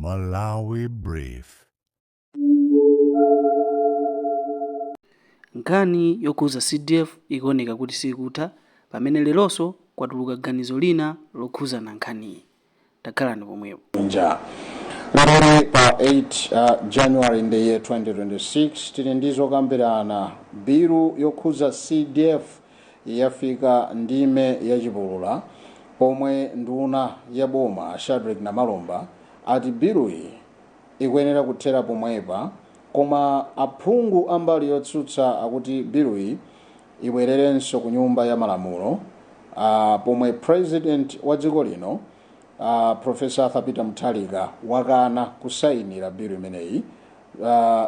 Malawi Brief. Nkhani yokuza CDF ikuoneka kuti sikutha pamene leronso kwatuluka ganizo lina lokhuza na nkhaniyi. Takhalani pomwepo. Lero pa 8 January in the year 2026 tili ndizokambirana bilu yokhuza CDF yafika ndime yachipulula pomwe nduna ya boma Shadrack Namalomba ati biluyi ikuyenera kuthera pomwepa, koma aphungu ambali yotsutsa akuti biluyi ibwererenso ku nyumba ya malamulo pomwe president wa dziko lino Professor Peter Mutharika wakana kusayinira bilu imeneyi,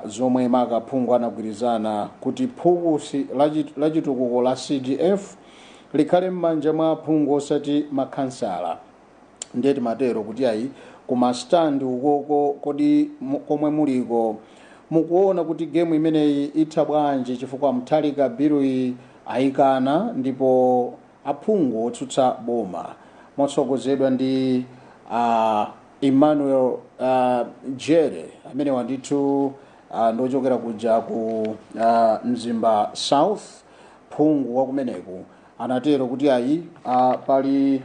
zomwe makaphungu anagwirizana kuti phukusi la chitukuko la CDF likhale m'manja mwa aphungu osati makhansala. Ndeti matero kuti ayi kuma stand ukoko kodi komwe muliko mukuona kuti game imeneyi itha bwanji chifukwa Mutharika biluyi ayikana ndipo aphungu otsutsa boma motsogozedwa ndi Emmanuel Jere amene wandithu ndochokera kuja ku Mzimba South, phungu wakumeneku anatero kuti ayi pali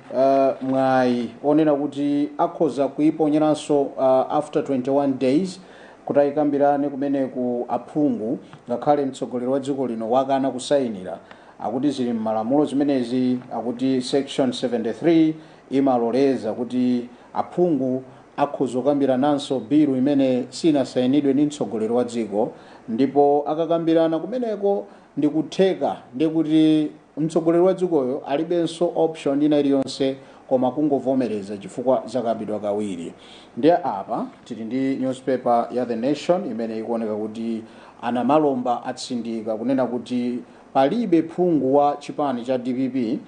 mwayi onena kuti akhoza kuiponyeranso after 21 days kuti ayikambirane kumeneku aphungu, ngakhale mtsogoleri wa dziko lino wakana kusayinira. Akuti zili m'malamulo zimenezi, akuti section 73 imaloleza kuti aphungu akhoza kukambirananso bilu imene sinasayinidwe ndi mtsogoleri wa dziko, ndipo akakambirana kumeneko ndikutheka ndi kuti mtsogoleri wa dzikoyo alibenso option ina iliyonse koma kungovomereza chifukwa zakambidwa kawiri. Ndiye apa tili ndi newspaper ya The Nation imene ikuoneka kuti Namalomba atsindika kunena kuti palibe phungu wa chipani cha DPP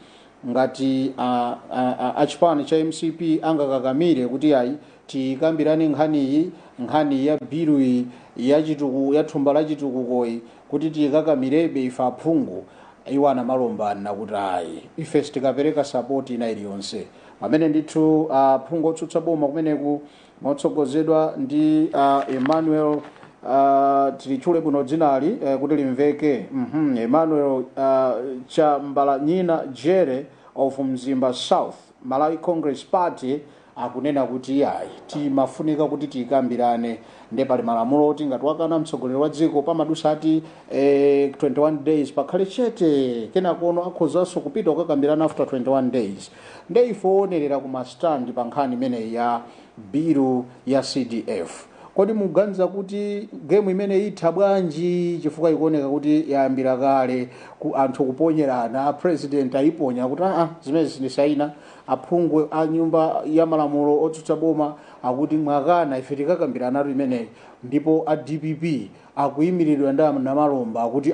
ngati achipani cha MCP angakakamire kuti ayi tikambirane nkhani ya biluyi ya thumba la chitukukoyi kuti tikakamirebe ife aphungu. Iwo Namalomba nakuti ayi ife tikapereka support ina iliyonse. Pamene ndithu phungu otsutsa boma kumeneku motsogozedwa ndi Emmanuel tilichule kuno dzinali kuti limveke Emmanuel Chambalanyina Jere of Mzimba South Malawi Congress Party akunena kuti ayi timafunika kuti tikambirane ndi pali malamulo oti ngati wakana mtsogoleri wa dziko pamadusa ati 21 days pakhale chete, kenakono akhozanso kupita kukakambirana after 21 days. Nde ifonerera kuma stand pa nkhani imene ya bilu ya CDF. Kodi muganiza kuti game imene itha bwanji chifukwa ikuoneka kuti yayambira kale ku anthu kuponyerana, president ayiponya kuti zimene zindisayina, aphungu a nyumba ya malamulo otsutsa boma akuti mwakana ife tikakambirana imeneyi, ndipo a DPP akuyimiridwa ndi Namalomba akuti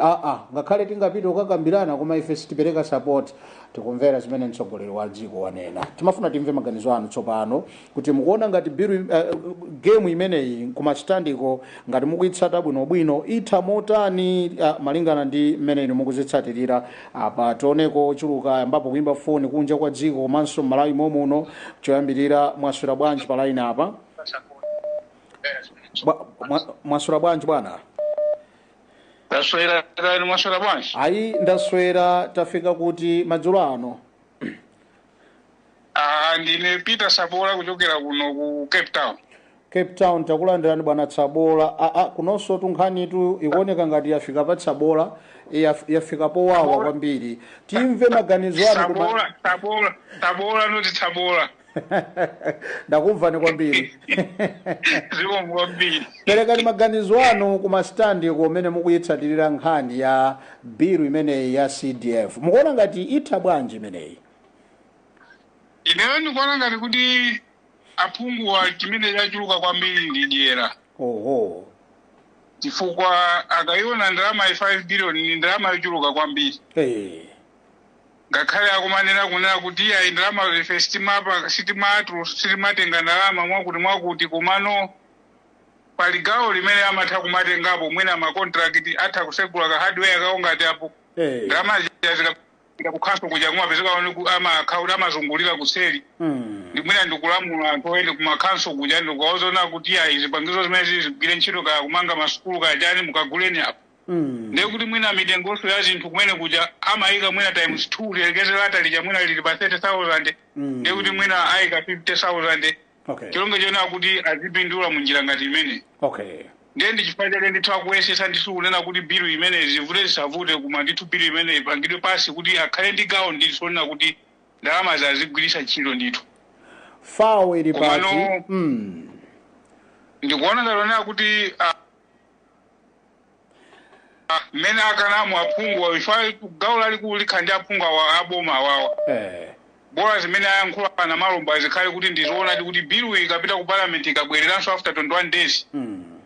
ngakhale tingapita kukakambirana koma ife sitipereka support. Tikumvera zimene mtsogoleri wa dziko wanena. Timafuna timve maganizo anu tsopano kuti mukuona ngati bilu game imeneyi kuma standiko ngati mukuyitsata bwinobwino itha motani malingana ndi mmene inu mukuzitsatirira apa. Tioneko chuluka ambapo kuimba foni kunja kwa dziko komanso Malawi momuno choyambirira. Mwaswera bwanji pa line apa? Mwaswera bwanji bwana? Ndaswera kani mwaswera bwanji? Ayi ndaswera, tafika kuti madzulo ano. Ndine Peter Sabola kuchokera kuno ku Cape Town. Cape Town takulandirani bwana Sabola. Kunonso tunkhani tu ikuoneka ngati yafika pa Sabola, yafika powawa kwambiri. Timve maganizo anu Sabola noti Sabola. Ndakumvani kwambiri. Ziko kwambiri. Perekani maganizo anu kuma stand kumene mukuyitsatirira nkhani ya bilu imeneyi ya CDF. Mukuona ngati itha bwanji imeneyi? Ineyo ndikuona ngati kuti aphungu wa chimene chachuluka kwambiri ndi dyera. Oho. Chifukwa akayiona ndalama ya 5 billion ni ndalama yochuluka kwambiri. Ngakhale akumanena kunena kuti ayi ndalama ife sitimatenga ndalama mwakuti komano pali gawo limene amatha kumatengapo mwina ma contract atha kusegula ka hardware kawo ngati apo. Ndalama ika kukhaso kuja kumapezeka amakhauli amazungulira kuseri ndimwina ndikulamula anthu oyende kumakhanso kuja ndikuwawuzona kuti zipangizo zimene zigwire ntchito kaya kumanga masukulu kaya chani mukaguleni apo ndiye kuti mwina mitengonso ya zinthu kumene kuja amayika mwina times 2 lilekezera atalija mwina lili pa 30,000 ndiye kuti mwina ayika 50,000 chilonge chona kuti azipindula munjira ngati imene ndiye ndichifukwa chake ndithu akuyesesa ndithu kunena kuti bilu imene zivute zisavute koma ndithu bilu imene ipangidwe pasi kuti akhale ndi gawo ndithu lonena kuti ndalama zazigwiritsa ntchito ndithu fawo ili pati ndikuona ngalonera kuti mmene akanamo aphungu ifa gawo lalikulu likhala ndi aphungu aboma awawa bora zimene ayankhula Namalomba zikhale kuti ndizoona kuti bilu ikapita ku parliament ikabwereranso after 21 days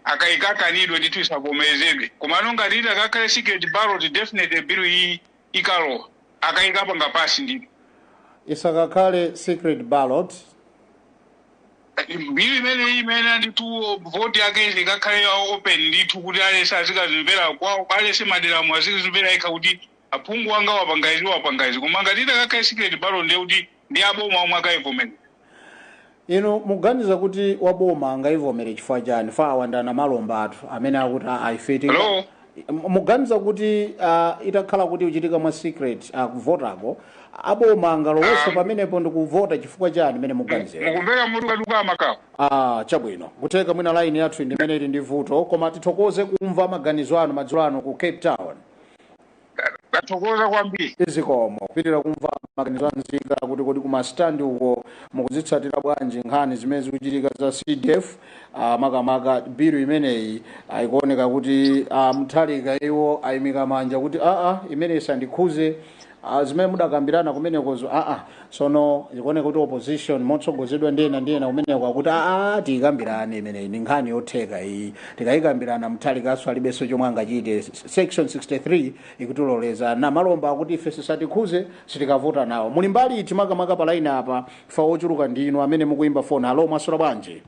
akaikakanidwe ndithu isavomerezedwe koma ngati akakhale secret ballot definitely bilu iyi ikalowa akayikapa ngapasi ndithu isakakhale secret ballot bilu imene ndithu vote yake ikakhale open ndithu kuti alese azikazimvera kwawo alese maderamu azikazimvera ikha kuti aphungu wanga wapangazi koma ngati akakhale secret ballot ndiye kuti ndi aboma omwe akayivomera ino muganiza kuti waboma angayivomere chifukwa chani fawa ndi Namalomba athu amene akuti aifeti muganiza kuti itakhala kuti uchitika mwa secret kuvotako aboma angaloweso pamenepo ndikuvota chifukwa chani imene muganizira mukumvera mutu kaduka makawo chabwino kuteka mwina line yathu ndimene ili ndi vuto koma tithokoze kumva maganizo anu madzulo ano ku Cape Town tathokoza kwambiri izikomo kupitira kumva maganizo anzika kuti kodi kumastandi uko mukuzitsatira bwanji nkhani zimene zikuchitika za CDF makamaka bilu imeneyi ikuoneka kuti mthalika iwo ayimika manja kuti imene isandikhuze zimene mudakambirana kumenekozo sono ikuoneka kuti opposition motsogozedwa ndiyena kumeneko akuti tikambirane imeneyi ndi nkhani yotheka iyi tikayikambirana mthalikaso alibenso chomwe angachite section 63 ikutiloleza Namalomba akuti ife sisatikhuze sitikavota nawo muli mbali iti makamaka pa line apa fa ochuluka ndinu amene mukuimba phone alo masura bwanji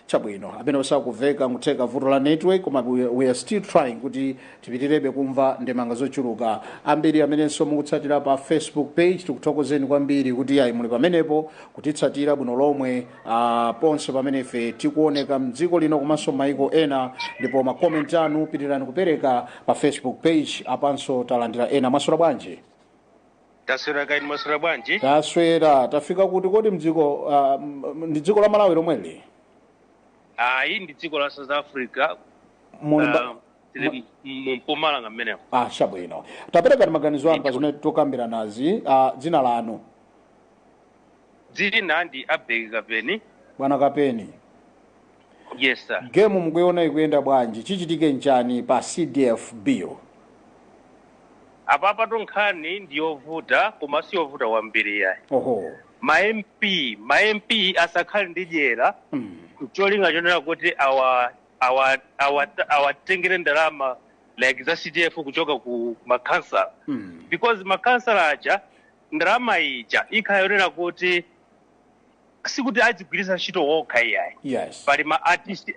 chabwino amene osakuveka ngutheka vuto la network koma we are still trying kuti tipitirebe kumva ndemanga zochuluka ambiri amenenso mukutsatira pa Facebook page tikuthokozeni kwambiri kuti ayi muli pamenepo kutitsatira bwino lomwe ponse pamene ife tikuoneka mdziko lino komanso maiko ena ndipo ma comment anu pitirani kupereka pa Facebook page apanso talandira ena masura bwanji taswera kaini masura bwanji taswera tafika kuti kodi mdziko ndi dziko la Malawi lomweli iyi ndi dziko la South Africa Mpumalanga mmeneko chabwino tapereka maganizo anu pa zimene tokambira nazi dzina lanu dzina ndi Abeki Kapeni bwana Kapeni yes sir game mukuiona ikuyenda bwanji chichitike nchani pa CDF bill apa tonkhani ndiyovuta koma siyovuta wambiri yayi ma MP asakhale ndi dyera cholinga chonera kuti awatengere ndalama like za CDF kuchoka ku makansala because makansala aja ndalama ija ikhayonera kuti sikuti adzigwiritsa ntchito wokha iyayi pali ma artist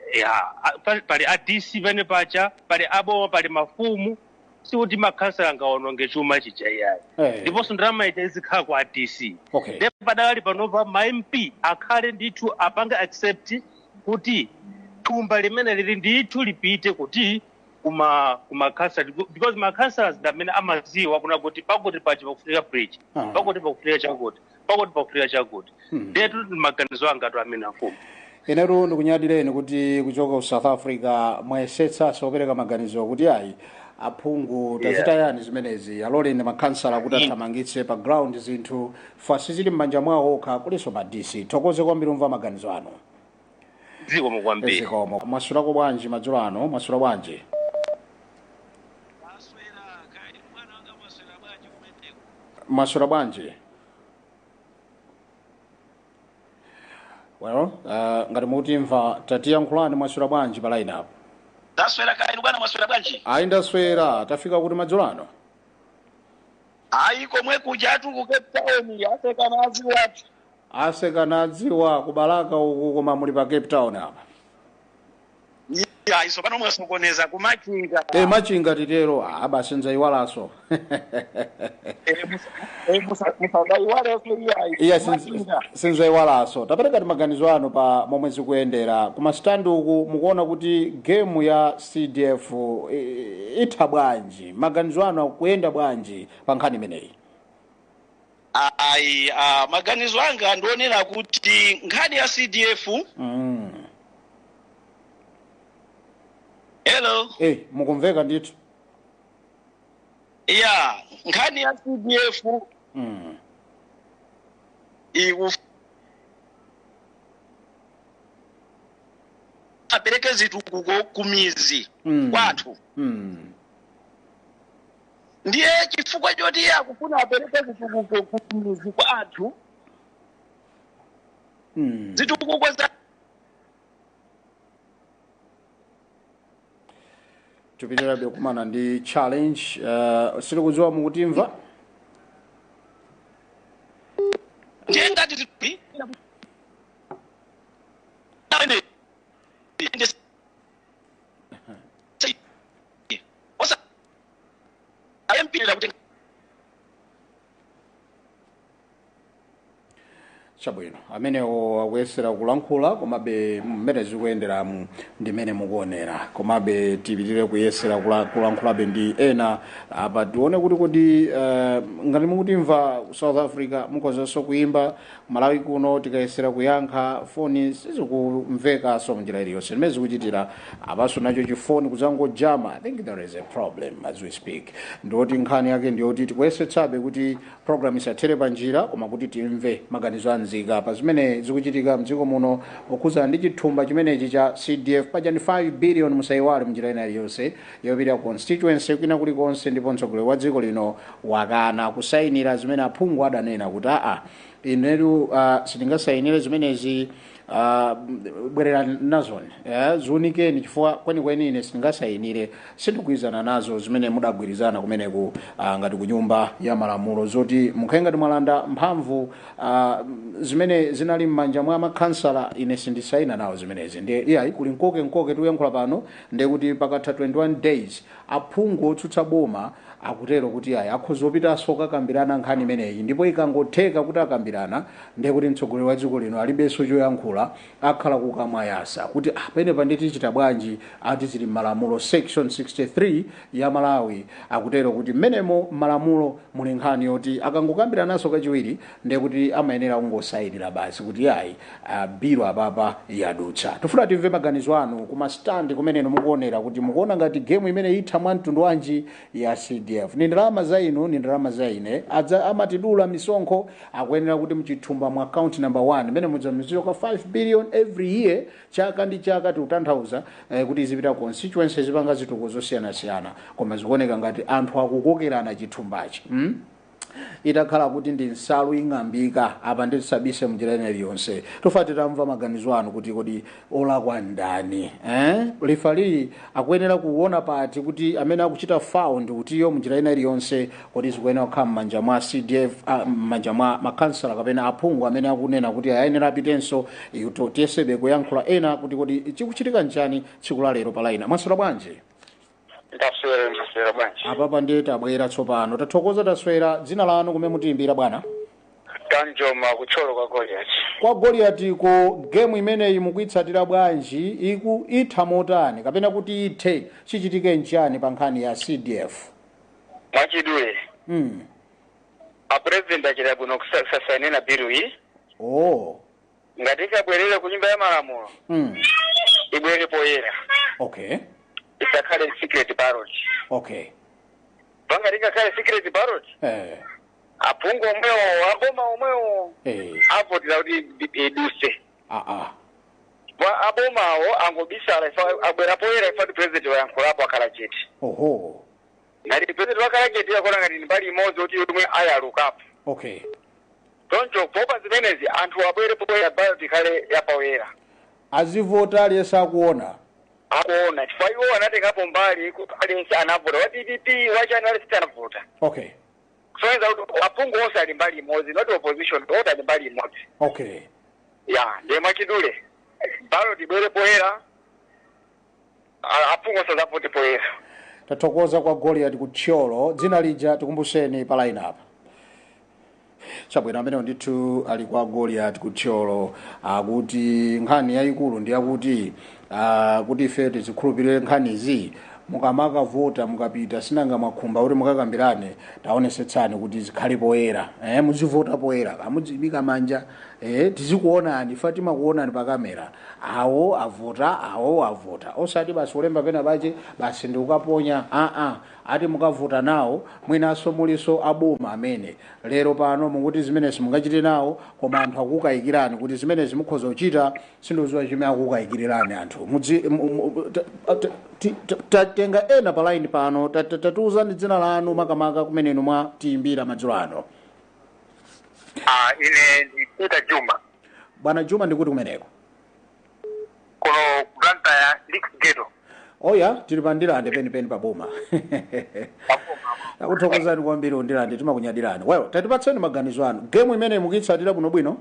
pali ADC pene pacha pali aboma pali mafumu sikuti makansala angaononge chuma chija iyayi ndiponso ndalama ija izikhala ku ADC ndipo padali panova ma MP akhale ndithu apange accept kuti thumba limene lili ndithu lipite kuti kumakansala because makansala ndamene amaziwa kuna kuti pakuti pachi pakufunika bridge pakuti pakufunika chakuti pakuti pakufunika chakuti ndetu maganizo angatu amene afumu inetu ndikunyadireni kuti kuchoka ku South Africa mwayesetsa sopereka maganizo kuti ayi aphungu tachita yani zimenezi aloleni makansala kuti athamangitse pa ground zinthu fasi zili m'manja mwawo okha kuliso ma DC thokoze kwambiri umva maganizo ano dziko mukwambiri zikomo masulako bwanji madzulo ano masula bwanji masula bwanji well ngati mutimva tatiyankhulani masula bwanji pa line up taswera kaini bwana maswera bwanji ayi ndaswera tafika kuti madzulo ano ayi komwe kujatu ku Cape Town asekanadziwa kubalaka uku koma muli pa Cape Town apa ya iso pano mwasokoneza kumachinga machinga titero basi nzaiwalaso iya sinzaiwalaso tapereka ti maganizo ano pa momwe zikuyendera kuma stand uku mukuona kuti gemu ya CDF itha bwanji maganizo ano akuyenda bwanji pa nkhani imeneyi ayi maganizo anga ndionera kuti nkhani ya CDF hello mukumveka ndithu ya nkhani ya CDF apereke zitukuko kumizi kwathu ndiye chifukwa choti akufuna apereke zitukuko kumizi kwathu zitukuko za tupitirabe kumana ndi challenge sili kudziwa mukutimva ndiye ngati chabwino amenewo akuyesera kulankhula komabe mmene zikuyenderamu ndi mmene mukuonera komabe tipitire kuyesera kulankhulabe ndi ena apa tione kuti kodi ngati mukutimva South Africa mukozanso kuimba Malawi kuno tikayesera kuyankha foni sizikumvekaso munjira iliyonse zimene zikuchitira apaso nacho chifoni kuzangojama. I think there is a problem as we speak. Ndoti nkhani yake ndiyoti tikuyesetsabe kuti program isathere panjira koma kuti timve maganizo anzika pa zimene zikuchitika mdziko muno okhuza ndi chithumba chimenechi cha CDF paja ndi 5 billion musaiwale munjira ina iliyonse yopita constituency kwina kulikonse ndipo mtsogoleri wa dziko lino wakana kusayinira zimene aphungu adanena kuti inetu sitingasayinire zimenezi bwerera nazoni ziunikeni chifukwa kwenikweni ine sitingasayinire sindikuyizana nazo zimene mudagwirizana kumeneku ngati kunyumba ya malamulo zoti mukhengati mwalanda mphamvu zimene zinali m'manja mwa makhansala ine sindisayina nawo zimenezi ndiye iyayi kuli nkoke tikuyankhula pano ndiye kuti pakatha 21 days aphungu otsutsa boma akutero kuti akhoza opitanso kakambirana nkhani imeneyi ndipo ikangotheka kuti akambirana ndiye kuti mtsogoleri wa dziko lino alibenso choyankhula akhala kukamwayasa kuti penepa nditichita bwanji ati zili malamulo section 63 ya Malawi akutero kuti mmenemo malamulo muli nkhani yoti akangokambirananso kachiwiri ndiye kuti amayenera kungosayinira basi kuti biro apapa yadutsa. Tifuna timve maganizo anu kuma stand kumeneno mukuonera kuti mukuona ngati game imene itha mwa mtundu wanji ya CDF ni ndalama za inu ni ndalama za ine amatidula misonkho akuyenera kuti mchithumba mu account number 1 imene mudzamizoka 5 billion every year chaka ndi chaka tikutanthauza kuti izipita constituency zipanga zitukuko zosiyana koma zikuoneka ngati anthu akukokerana chithumbachi itakhala kuti ndi nsalu ing'ambika apa nditisabise munjira ina iliyonse tofati tamva maganizo anu kuti kodi olakwa ndani lifali akuyenera kuona pati kuti amene akuchita found kuti yo munjira ina iliyonse kodi zikuyenera kukhala m'manja mwa CDF m'manja mwa makhansala kapena aphungu amene akunena kuti ayenera apitenso tiyesebe kuyankhula ena kuti kodi chikuchitika njani tsiku la lero palaina mwaswera bwanji ndaswera bwanji apapa ndiye tabwera tsopano tathokoza taswera dzina lanu kumene mutiimbira bwana Kanjoma kucholo kwa Goliath kwa Goliath ko game imeneyi mukuitsatira bwanji itha motani kapena kuti ithe chichitike nchani pa nkhani ya CDF mwachidule a president achira bwino kusasainira bill iyi ngati kabwerera ku nyumba ya malamulo ibwere poyera okay isakhale secret ballot panga kale secret ballot aphungu omwewo aboma omwewo avotera kuti iduse abomawo angobisala abwera poyera ifati president wayankhulapo akhala chete ngati president wakhala chete yakona ngati mbali imodzi kuti yomwe ayalukapo toncho popa zimenezi anthu abwere poyera ballot ikhale yapoyera azivota aliyesa akuona chifukwa iwo anatengapo mbali aliyense anavota wa DPP wachani walisita anavota kusoenza kuti aphungu onse ali mbali imodzi not opposition oti ali mbali imodzi ndiye mwachidule ballot ibwere poyera apungu sazapoti poyera. Tathokoza kwa Goliath kutcholo dzina lija tikumbuseni pa line apa. Chabwino amene ndithu ali kwa Goliath kutcholo akuti nkhani yayikulu ndi akuti kuti ife tizikhulupirire nkhanizi mukamaka vota mukapita sinanga makhumba kuti mukakambirane taonesetsani kuti zikhale poyera muzivota poyera amudzibika manja tizikuonani Fatima kuonani pa kamera awo avota osati basi ulemba pena bache basi ndi ukaponya ati mukavota nawo mwinaso muliso aboma amene lero pano mukuti zimene simungachite nawo koma anthu akukayikirani kuti zimene zimukhoza kuchita sindoziwa chimene akukayikirani anthu tatenga ena pa line pano tatiuzani dzina lanu makamaka kumenenu mwa tiimbira madzulo ano. Ine ndikuita Juma. Bwana Juma ndikuti kumeneko. Kono kulanta ya Lix Ghetto. Oya tili pandirande peni pa boma. Akuthokozani kwambiri undirande timakunyadirani. Well, tatipatseni maganizo anu. Game imene mukitsatira bwino?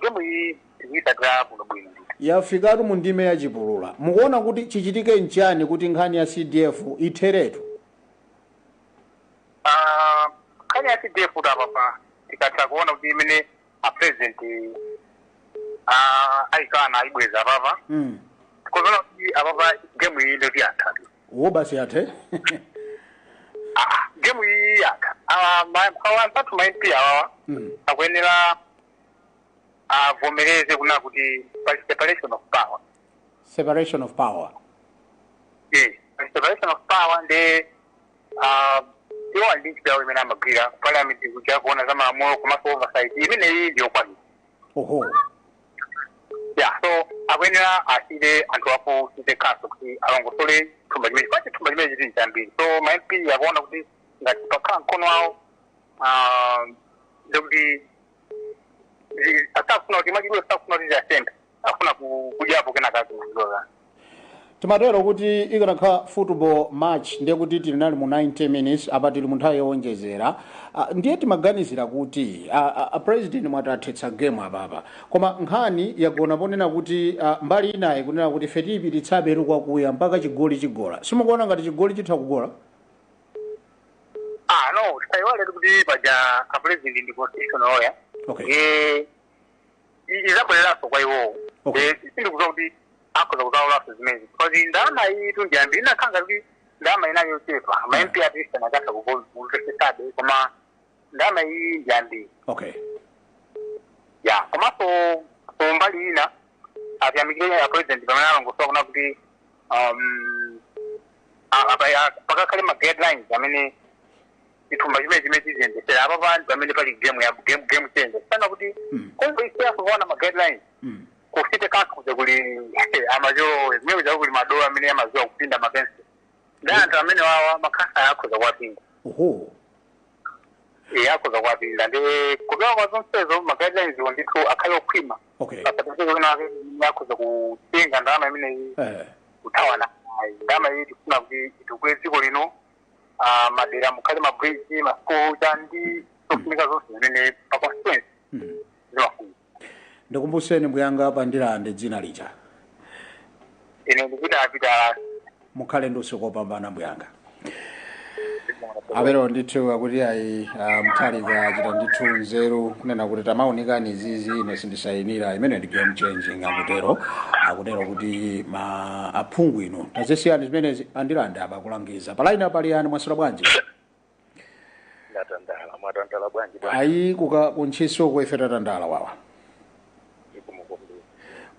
Game iyi tikitsatira bwino. Yafikatu mu ndime ya chipulula. Mukuona kuti chichitike nchani kuti nkhani ya CDF itheretu? Nkhani ya CDF papa tikatha kuona kuti imene a president aikana ibweza papa. Kuzoona kuti apapa game iyi ndio yathatu. Basi yathe. Game iyi yatha. Mkawantatu MP awa akwenera vomereze kuna kuti separation of power. Separation of power. Yeah, separation of power nde yo andikira wemena magwira parliament kuja kuona zama amoro kuma oversight imene iyi ndio kwani. Yeah, so akwenera aside anthu apo site kaso kuti alongosole thumba limene kwache thumba limene chiti ntambiri. So my MP yakuona kuti ngati pakhala mkono wawo ndokuti atafuna kuti machidwe atafuna kuti asende afuna kujapo kena kazi mzoza. Timatero kuti ikanakha football match ndiye kuti tili nali mu 90 minutes apa tili mu nthawi yowonjezera ndiye timaganizira kuti president mwatathetsa game apapa koma nkhani yagona ponena kuti mbali inayi kunena kuti fetipi litsaberu kwakuya mpaka chigoli simukuona ngati chigoli chitha kugola? No, taiwale kuti paja a president ndi constitutional lawyer. Okay. Izabweleraso kwa iwo. Sindi kuza kuti akoza kuzaulaso zimezi. Because ndama hii tu ndiambi inakhanga kuti ndama inayo chepa. Ma MP atista nakata kuvolesetabe koma ndama hii ndiambi. Okay. Yeah, koma so mbali ina atiamikile ya president pamene alongosola kuna kuti pakakale ma guidelines amene itumba chimene chiziyendesera apa vantu pamene pali game change sana kuti kongo isiya kuona ma guidelines kufite kakuze kuli amajo zimwe za kuli madola amene amazoa kupinda mapensi ndanthu amene wawa makasa yakhoza kwapinda yakhoza kwapinda ndi kudoa kwa zonsezo ma guidelines ndithu akhale okhwima apatapeza kuna yakhoza kutenga ndalama imene kuthawana ndalama iyi tifuna kuti itukule dziko lino madera mukali mabridge masukulu chandi sofunika zonse zimene pa constituency ziwafuna. Ndikumbuseni mbuyanga apa ndirande dzina lija. Ine ndikuita mukhale ndusiku opambana mbuyanga. Abero ndithu akuti ayi mthaliza achita ndithu nzeru kunena kuti tamaunikani zizi ine sindisayinira imene ndi game changing akutero kuti aphungu ino tazesiyani zimene andiranda abakulangiza palaina pali yani mwasula bwanji ndatandala mwatandala bwanji ayi kuntchiso kuifeta tandala wawa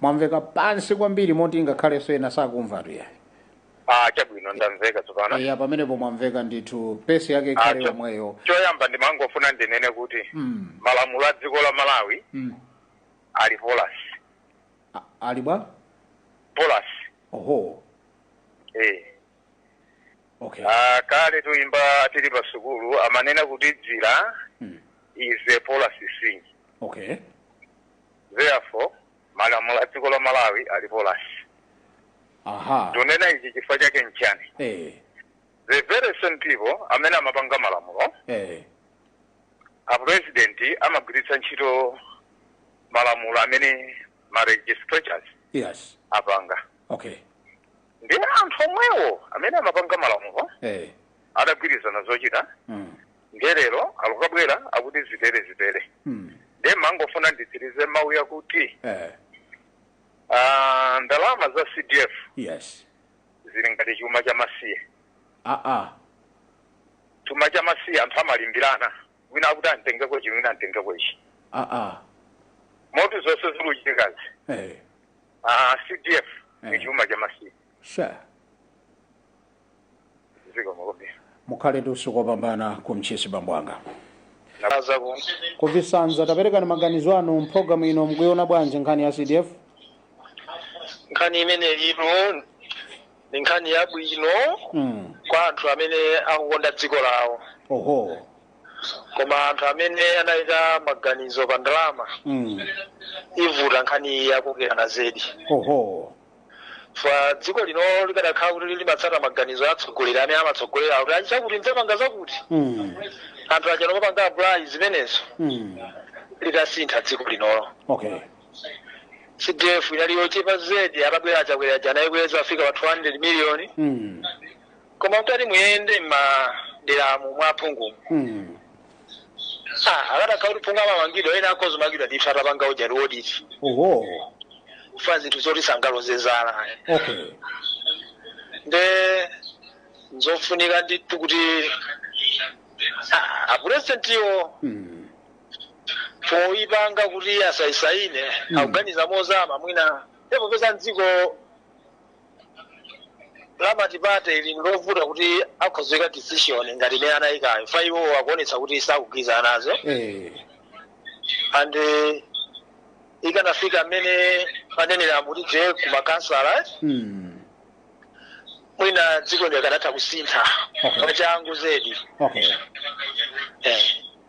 mwamveka pansi kwambiri moti ingakhale sena sakumva tu ya chabwino ndamveka tsopano pamenepo mwamveka ndithu pesi yake ikhale yomweyo choyamba ndimangofuna ndinene kuti malamulo a dziko la Malawi ali polas ali bwa polas okay kale tuimba tili pa sukulu amanena kuti dzira is a polas thing. Okay. Therefore malamulo a dziko la Malawi ali polas. Tunena ichi chifukwa chake nchani. The very same people amene amapanga malamulo a president amagwiritsa ntchito malamulo amene ma legislatures yes apanga. Okay. ndi anthu omwewo amene amapanga malamulo adagwirizana zochita ngerero akukabwera akuti zitere ndiye mangofuna nditsirize mawu yakuti ndalama za CDF zili ngati chuma cha masiye chuma cha masiye anthu amalimbirana wina akuti antengeko chino wina antengeko ichi moti zonse ziluchitikazi CDF ni chuma cha masiye ziko makombia mukhale ndi usiku wopambana kumchisi bambwanga kuvisanza taperekani maganizo anu mpulogalamu ino mukuiona bwanji nkhani ya CDF? Nkhani imene ino ni nkhani yabwino kwa anthu amene akukonda dziko lawo. Koma anthu amene anayika maganizo pa ndalama ivuta nkhani yakukera zedi. Fa dziko lino likadakhala kuti limatsata maganizo atsogoleri amene amatsogolera kuti achakuti mdzapanga zakuti anthu achano mapanga apply zimenezo likasintha dziko linolo. CDF inaliyo chepa zedi akabwera achakwera jana ikweza afika pa 200 million koma mutati muyende maderamu mwaphungu akadakhala kuti phungu amamangidwa ena akozo mangidwa ndi fata panga ujani audit fa zinthu zoti sangalozezana nde nzofunika ndithu kuti apurezidentiwo poipanga kuti asaisaine akuganiza mozama mwina ndipo pesa mdziko lamatipate ili lovuta kuti akhozeka decision ngati imene anayikayo fa iwo akuonetsa kuti sakugwirizana nazo and ikanafika mmene anenera kuti je kumakansala mwina dziko likanatha kusintha mwachangu zedi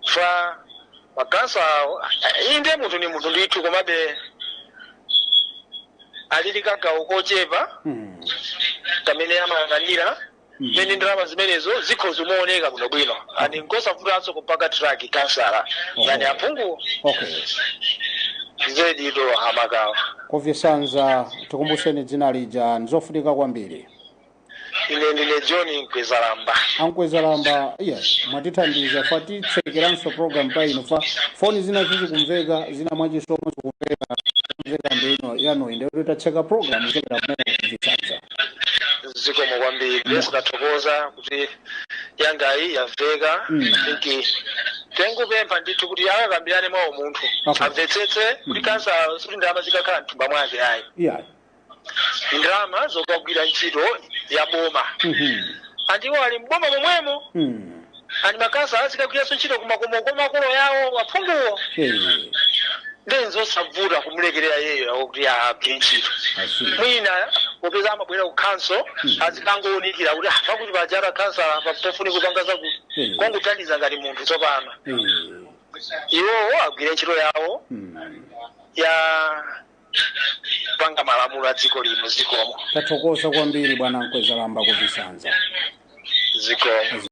fa makansala inde munthu ni munthu ndithu komabe alili kagawo kochepa kamene amayang'anira mene ndalama zimenezo zikho zimuoneka bwinobwino ani nkosavutanso kupaka track kansala yani aphungu zedi ito hamakawa kuvisanza tikumbuseni dzina lija nzofunika kwambiri. Ine ndine John Nkwezalamba. Ankwezalamba, yes, mwatithandiza fati tsekeranso program pa ino fa phone zina zizi kumveka zina mwachisomo kumveka ndino yano inde tutacheka program zikera kumene kuvisanza. Zikomo kwambiri ndathokoza kuti yanga iyi yaveka iki tengupempha ndithu kuti akakambirane mwa munthu amvetsetse kuti kansa suli ndalama zikakhala mthumba mwake ayi ndalama zokagwira ntchito ya boma andiwo ali mboma momwemo ani makansa azikagwiranso ntchito kumakomo makolo yawo aphunguwo ndenzo savuta kumulekerera yeyo kuti agwire ntchito mwina popeza amabwera ku council azikangoonekera kuti pakuti pajara kansala pafuni kupanga zakuti kongothandiza ngati munthu tsopano iwowo agwire ntchito yawo ya panga malamulo a dziko lino zikomo. Tathokoza kwambiri bwana Nkwezalamba kuvisanza. Zikomo.